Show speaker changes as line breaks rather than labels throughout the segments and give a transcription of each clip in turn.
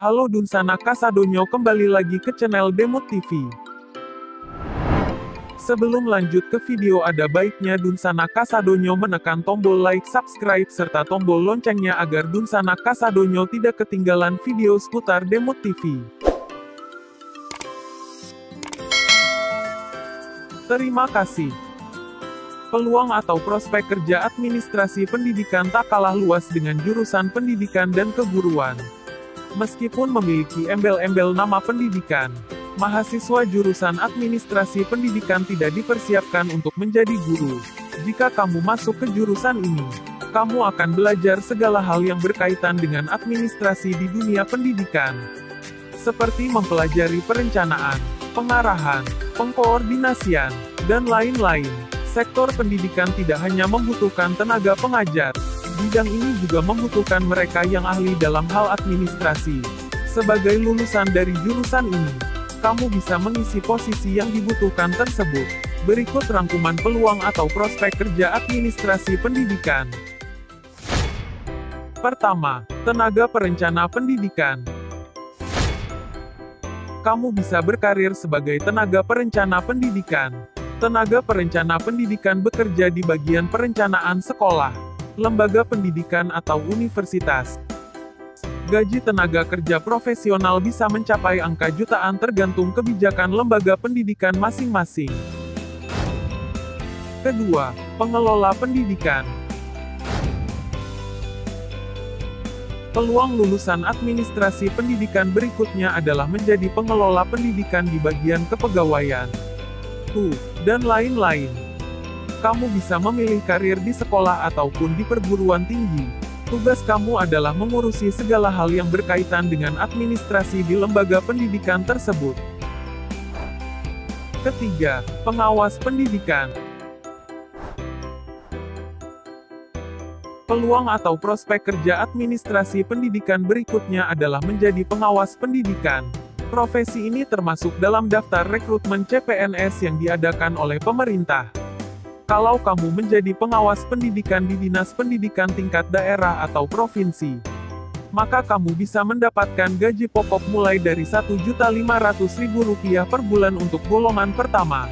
Halo Dunsana Kasadonyo, kembali lagi ke channel Demot TV. Sebelum lanjut ke video, ada baiknya Dunsana Kasadonyo menekan tombol like, subscribe, serta tombol loncengnya agar Dunsana Kasadonyo tidak ketinggalan video seputar Demot TV. Terima kasih. Peluang atau prospek kerja administrasi pendidikan tak kalah luas dengan jurusan pendidikan dan keguruan. Meskipun memiliki embel-embel nama pendidikan, mahasiswa jurusan administrasi pendidikan tidak dipersiapkan untuk menjadi guru. Jika kamu masuk ke jurusan ini, kamu akan belajar segala hal yang berkaitan dengan administrasi di dunia pendidikan, seperti mempelajari perencanaan, pengarahan, pengkoordinasian, dan lain-lain. Sektor pendidikan tidak hanya membutuhkan tenaga pengajar, bidang ini juga membutuhkan mereka yang ahli dalam hal administrasi. Sebagai lulusan dari jurusan ini, kamu bisa mengisi posisi yang dibutuhkan tersebut. Berikut rangkuman peluang atau prospek kerja administrasi pendidikan. Pertama, tenaga perencana pendidikan. Kamu bisa berkarir sebagai tenaga perencana pendidikan. Tenaga perencana pendidikan bekerja di bagian perencanaan sekolah, lembaga pendidikan atau universitas. Gaji tenaga kerja profesional bisa mencapai angka jutaan tergantung kebijakan lembaga pendidikan masing-masing. Kedua, pengelola pendidikan. Peluang lulusan administrasi pendidikan berikutnya adalah menjadi pengelola pendidikan di bagian kepegawaian, dan lain-lain. Kamu bisa memilih karir di sekolah ataupun di perguruan tinggi. Tugas kamu adalah mengurusi segala hal yang berkaitan dengan administrasi di lembaga pendidikan tersebut. Ketiga, pengawas pendidikan. Peluang atau prospek kerja administrasi pendidikan berikutnya adalah menjadi pengawas pendidikan. Profesi ini termasuk dalam daftar rekrutmen CPNS yang diadakan oleh pemerintah. Kalau kamu menjadi pengawas pendidikan di Dinas Pendidikan tingkat daerah atau provinsi, maka kamu bisa mendapatkan gaji pokok mulai dari Rp1.500.000 per bulan untuk golongan pertama.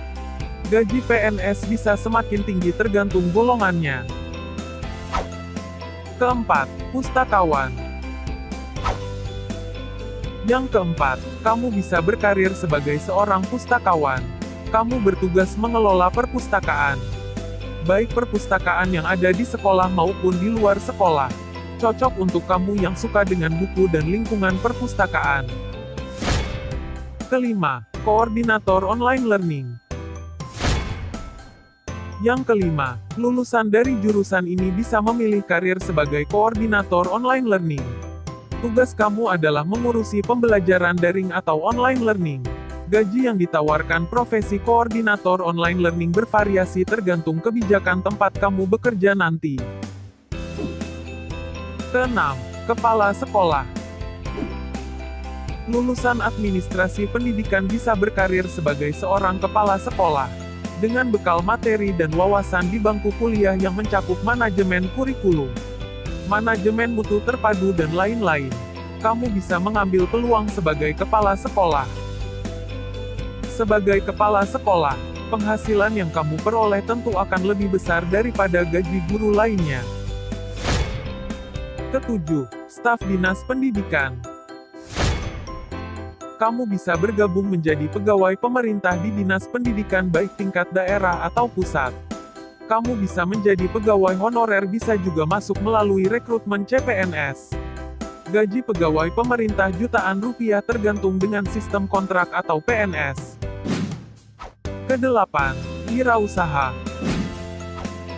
Gaji PNS bisa semakin tinggi tergantung golongannya. Keempat, pustakawan. Yang keempat, kamu bisa berkarir sebagai seorang pustakawan. Kamu bertugas mengelola perpustakaan, baik perpustakaan yang ada di sekolah maupun di luar sekolah. Cocok untuk kamu yang suka dengan buku dan lingkungan perpustakaan. Kelima, koordinator online learning. Yang kelima, lulusan dari jurusan ini bisa memilih karir sebagai koordinator online learning. Tugas kamu adalah mengurusi pembelajaran daring atau online learning. Gaji yang ditawarkan profesi koordinator online learning bervariasi tergantung kebijakan tempat kamu bekerja nanti. Keenam, kepala sekolah. Lulusan administrasi pendidikan bisa berkarir sebagai seorang kepala sekolah, dengan bekal materi dan wawasan di bangku kuliah yang mencakup manajemen kurikulum, manajemen mutu terpadu dan lain-lain. Kamu bisa mengambil peluang sebagai kepala sekolah. Sebagai kepala sekolah, penghasilan yang kamu peroleh tentu akan lebih besar daripada gaji guru lainnya. Ketujuh, staf dinas pendidikan. Kamu bisa bergabung menjadi pegawai pemerintah di dinas pendidikan baik tingkat daerah atau pusat. Kamu bisa menjadi pegawai honorer, bisa juga masuk melalui rekrutmen CPNS. Gaji pegawai pemerintah jutaan rupiah tergantung dengan sistem kontrak atau PNS. Kedelapan, wirausaha.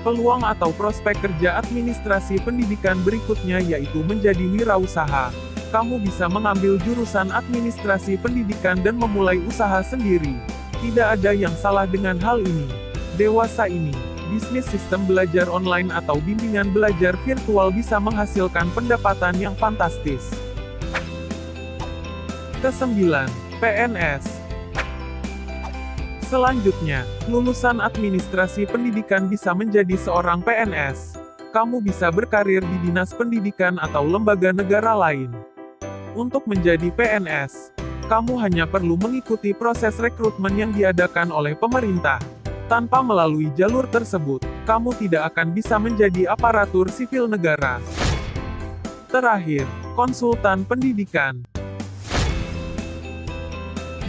Peluang atau prospek kerja administrasi pendidikan berikutnya yaitu menjadi wirausaha. Kamu bisa mengambil jurusan administrasi pendidikan dan memulai usaha sendiri. Tidak ada yang salah dengan hal ini. Dewasa ini, bisnis sistem belajar online atau bimbingan belajar virtual bisa menghasilkan pendapatan yang fantastis. Kesembilan, PNS. Selanjutnya, lulusan administrasi pendidikan bisa menjadi seorang PNS. Kamu bisa berkarir di dinas pendidikan atau lembaga negara lain. Untuk menjadi PNS, kamu hanya perlu mengikuti proses rekrutmen yang diadakan oleh pemerintah. Tanpa melalui jalur tersebut, kamu tidak akan bisa menjadi aparatur sipil negara. Terakhir, konsultan pendidikan.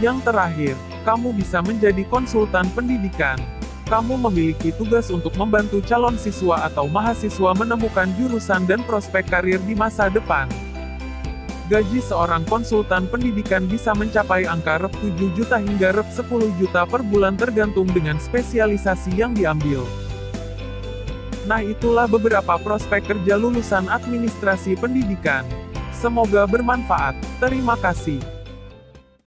Yang terakhir, kamu bisa menjadi konsultan pendidikan. Kamu memiliki tugas untuk membantu calon siswa atau mahasiswa menemukan jurusan dan prospek karir di masa depan. Gaji seorang konsultan pendidikan bisa mencapai angka Rp 7 juta hingga Rp 10 juta per bulan tergantung dengan spesialisasi yang diambil. Nah, itulah beberapa prospek kerja lulusan administrasi pendidikan. Semoga bermanfaat. Terima kasih.